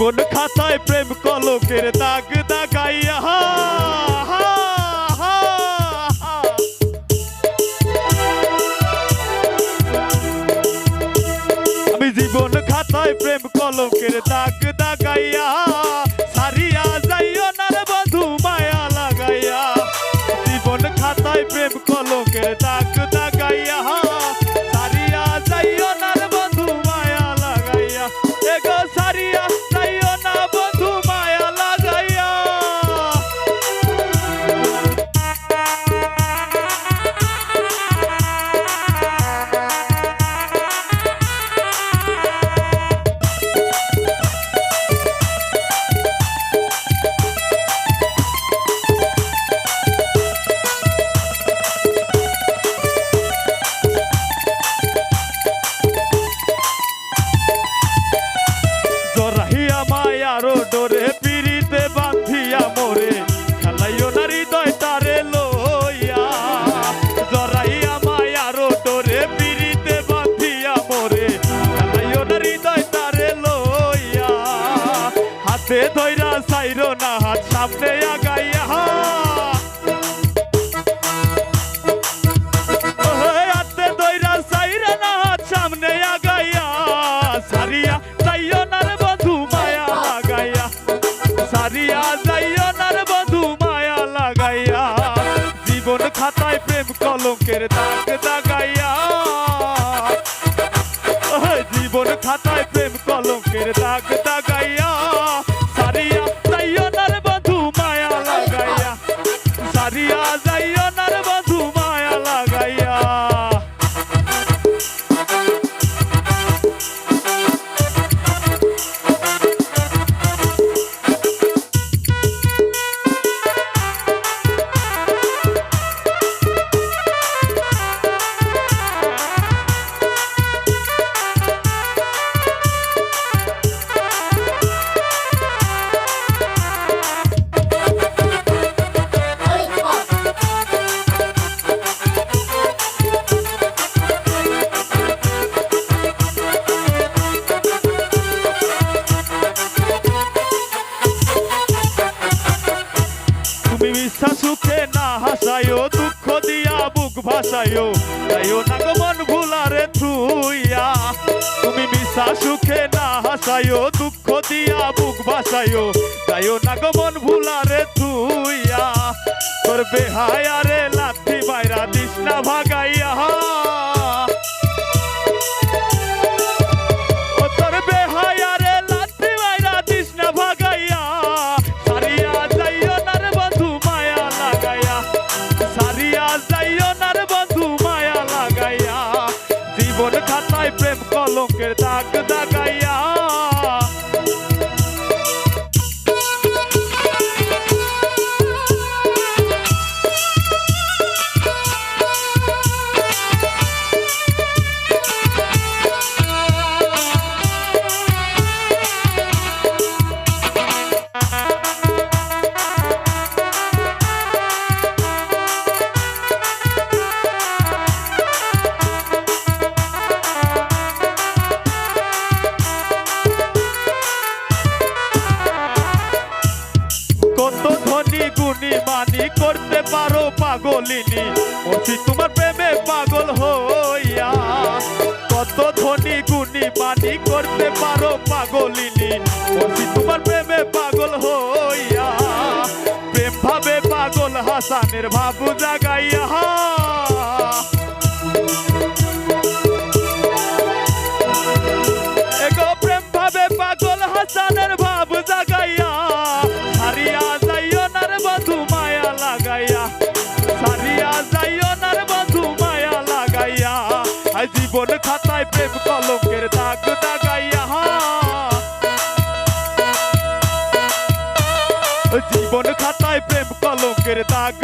জীবন খাতায় প্রেম কলকের দাগ দাগাইয়া আমি জীবন খাতায় প্রেম কলকের দাগ দাগাইয়া সারিয়া যাইও না রে বন্ধু মায়া লাগাইয়া জীবন খাতায় প্রেম কলকের দাগ দাগাইয়া সারিয়া যাইও না রে বন্ধু মায়া লাগাইয়া এগো সারিয়া যাইও না বন্ধু মায়া লাগাইয়া মায়ারো ডোরে পিরিতে বাঁধিয়া মোরে খেলাইও না হৃদয় তারে লইয়া জরাইয়া মায়ারো ডোরে পিরিতে বাঁধিয়া মোরে খেলাইও না হৃদয় তারে লইয়া হাতে ধইরা সাইরো না হাত সামনে আগাইয়া হাতে ধইরা সাইরা না হাত সামনে আগাইয়া সারিয়া যাইও না রে বন্ধু মায়া লাগাইয়া সারিয়া যাইও না রে বন্ধু মায়া লাগাইয়া জীবন খাতায় প্রেম কলঙ্কের দাগ দাগাইয়া জীবন খাতায় প্রেম কলঙ্কের দাগ দাগাইয়া সারিয়া যাইও না রে বন্ধু মায়া লাগাইয়া সারিয়া যাইও না রে বন্ধু মায়া লাগাইয়া সুখে না হাসায়ো দুঃখ দিয়া বুক ভাসায়ো যাইও না গো মন ভুলারে থুইয়া তুমি মিশা সুখে না হাসায়ো দুঃখ দিয়া বুক ভাসায়ো যাইও না গো মন ভুলারে থুইয়া তোর বেহায়ারে লাথি বাইরা দিস না ভাগাইয়া ও তোর বেহায়ারে লাথি বাইরা দিস না ভাগাইয়া সারিয়া যাইও না রে বন্ধু মায়া লাগাইয়া সারিয়া যাইও না রে বন্ধু মায়া লাগাইয়া জীবন খাতায় প্রেম কলঙ্কের দাগ দাগাইয়া কত ধনী গুণী মানি করতে পারো পাগলিনী মরছি তোমার প্রেমে পাগল হইয়া কত ধনী গুণী মানি করতে পারো পাগলিনী মরছি তোমার প্রেমে পাগল হইয়া প্রেম ভাবে পাগল হাসানের ভাবু জাগাইয়া এগো প্রেম ভাবে পাগল হাসানের ভাবু জাগাইয়া সারিয়া যাইও না রে বন্ধু মায়া লাগাইয়া সারিয়া যাইও না রে বন্ধু মায়া লাগাইয়া জীবন খাতায় প্রেম কলঙ্কের দাগ দাগাইয়া জীবন খাতায় প্রেম কলঙ্কের দাগ